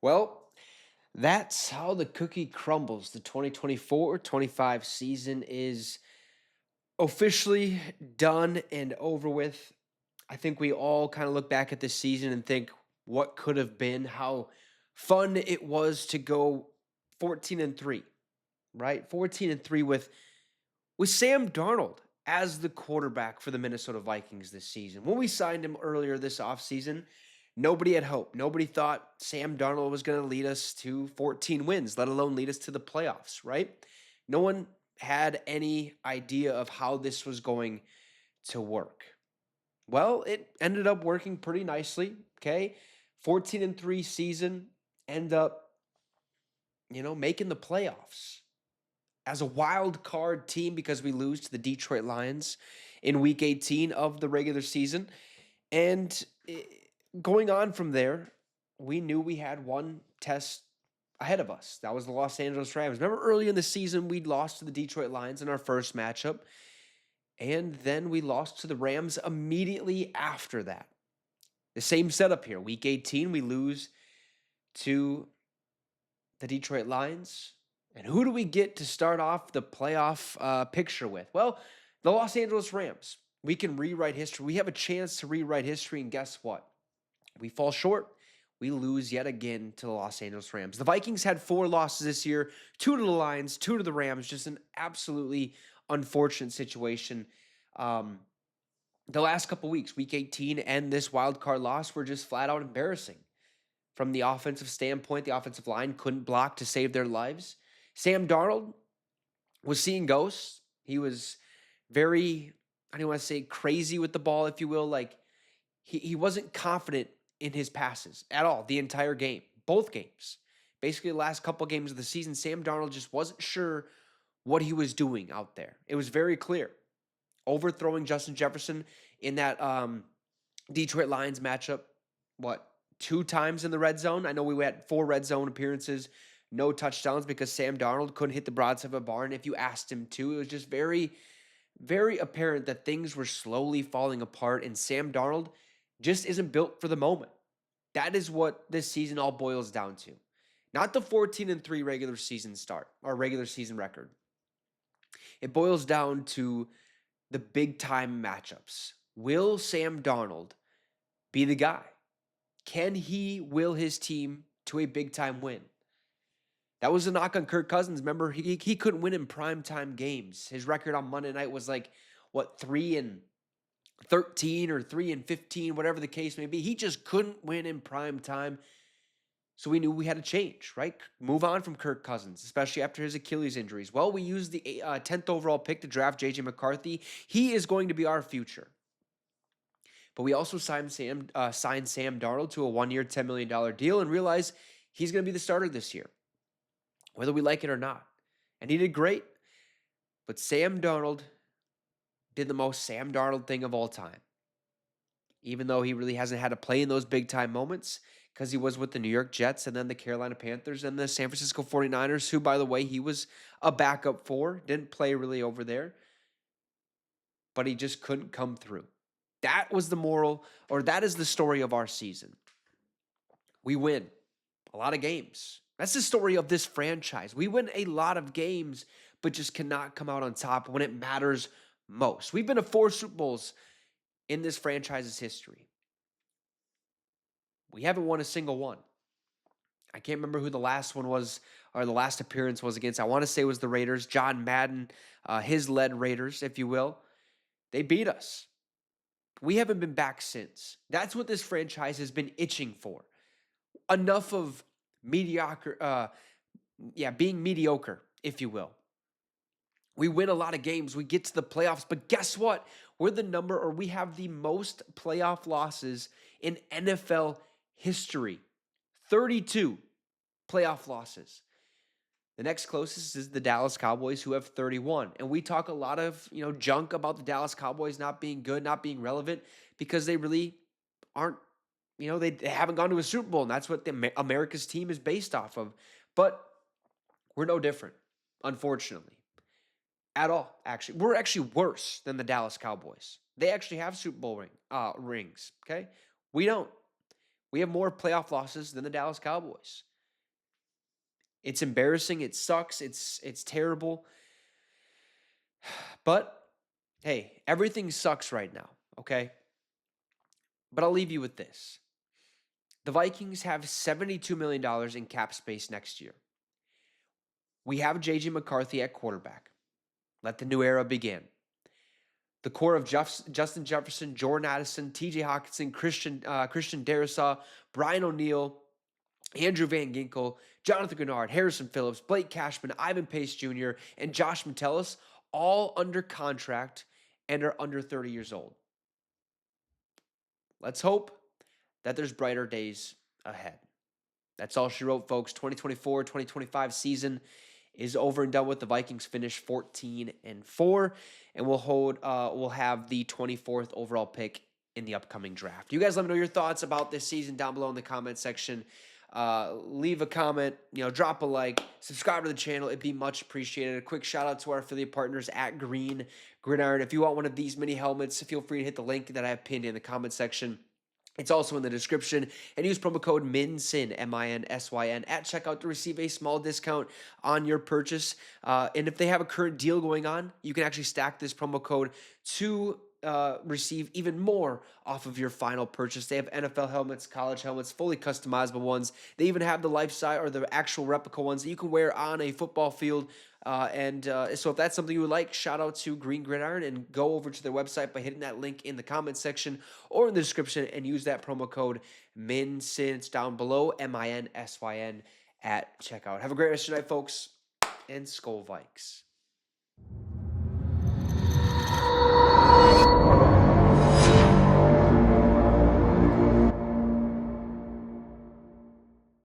Well, that's how the cookie crumbles. The 2024-25 season is officially done and over with. I think we all kind of look back at this season and think what could have been, how fun it was to go 14 and 3, right? 14 and 3 with Sam Darnold as the quarterback for the Minnesota Vikings this season. When we signed him earlier this offseason, nobody had hope. Nobody thought Sam Darnold was going to lead us to 14 wins, let alone lead us to the playoffs, right? No one had any idea of how this was going to work. Well, it ended up working pretty nicely, okay? 14 and 3 season, end up, making the playoffs as a wild card team because we lose to the Detroit Lions in week 18 of the regular season. And going on from there, we knew we had one test ahead of us. That was the Los Angeles Rams. Remember early in the season, we'd lost to the Detroit Lions in our first matchup. And then we lost to the Rams immediately after that. The same setup here. Week 18, we lose to the Detroit Lions. And who do we get to start off the playoff picture with? Well, the Los Angeles Rams. We can rewrite history. We have a chance to rewrite history, and guess what? We fall short. We lose yet again to the Los Angeles Rams. The Vikings had 4 losses this year, 2 to the Lions, 2 to the Rams. Just an absolutely unfortunate situation. The last couple weeks, week 18 and this wild card loss, were just flat out embarrassing. From the offensive standpoint, the offensive line couldn't block to save their lives. Sam Darnold was seeing ghosts. He was very, I don't want to say crazy with the ball, if you will. Like he wasn't confident in his passes at all the entire game, both games. Basically, the last couple games of the season, Sam Darnold just wasn't sure what he was doing out there. It was very clear. Overthrowing Justin Jefferson in that Detroit Lions matchup, 2 times in the red zone? I know we had 4 red zone appearances, no touchdowns because Sam Darnold couldn't hit the broadside of a barn if you asked him to. It was just very, very apparent that things were slowly falling apart, and Sam Darnold just isn't built for the moment. That is what this season all boils down to. Not the 14 and 3 regular season start or regular season record. It boils down to the big time matchups. Will Sam Darnold be the guy? Can he will his team to a big time win? That was a knock on Kirk Cousins. Remember, he couldn't win in primetime games. His record on Monday night was 3 and 13 or 3 and 15, whatever the case may be. He just couldn't win in prime time. So we knew we had to change, right? Move on from Kirk Cousins, especially after his Achilles injuries. Well, we used the 10th overall pick to draft J.J. McCarthy. He is going to be our future. But we also signed Sam Darnold to a 1-year, $10 million deal and realized he's going to be the starter this year, whether we like it or not. And he did great. But Sam Darnold did the most Sam Darnold thing of all time. Even though he really hasn't had to play in those big-time moments because he was with the New York Jets and then the Carolina Panthers and the San Francisco 49ers, who, by the way, he was a backup for, didn't play really over there, but he just couldn't come through. That was the moral, or that is the story of our season. We win a lot of games. That's the story of this franchise. We win a lot of games, but just cannot come out on top when it matters most. We've been to 4 Super Bowls in this franchise's history. We haven't won a single one. I can't remember who the last one was, or the last appearance was against. I want to say it was the Raiders. John Madden, his led Raiders, if you will. They beat us. We haven't been back since. That's what this franchise has been itching for. Enough of mediocre, being mediocre, if you will. We win a lot of games. We get to the playoffs, but guess what? We have the most playoff losses in NFL history. 32 playoff losses. The next closest is the Dallas Cowboys, who have 31. And we talk a lot of, junk about the Dallas Cowboys not being good, not being relevant, because they really aren't, they haven't gone to a Super Bowl, and that's what America's team is based off of. But we're no different, unfortunately. At all, actually. We're actually worse than the Dallas Cowboys. They actually have Super Bowl rings, okay? We don't. We have more playoff losses than the Dallas Cowboys. It's embarrassing. It sucks. It's terrible. But hey, everything sucks right now, okay? But I'll leave you with this. The Vikings have $72 million in cap space next year. We have J.J. McCarthy at quarterback. Let the new era begin. The core of Justin Jefferson, Jordan Addison, T.J. Hawkinson, Christian Darrisaw, Brian O'Neill, Andrew Van Ginkel, Jonathan Grenard, Harrison Phillips, Blake Cashman, Ivan Pace Jr., and Josh Metellus, all under contract and are under 30 years old. Let's hope that there's brighter days ahead. That's all she wrote, folks. 2024-2025 season is over and done with. The Vikings finish 14-4, and we'll have the 24th overall pick in the upcoming draft. You guys let me know your thoughts about this season down below in the comment section. Leave a comment, drop a like, subscribe to the channel. It'd be much appreciated. A quick shout out to our affiliate partners at Green Gridiron. If you want one of these mini helmets, feel free to hit the link that I have pinned in the comment section. It's also in the description, and use promo code MINSYN, MINSYN, at checkout to receive a small discount on your purchase. And if they have a current deal going on, you can actually stack this promo code to receive even more off of your final purchase. They have NFL helmets, college helmets, fully customizable ones. They even have the life size or the actual replica ones that you can wear on a football field. So if that's something you would like, shout out to Green Gridiron and go over to their website by hitting that link in the comment section or in the description and use that promo code MINSYN. It's down below, MINSYN, at checkout. Have a great rest of your night, folks, and Skol Vikes.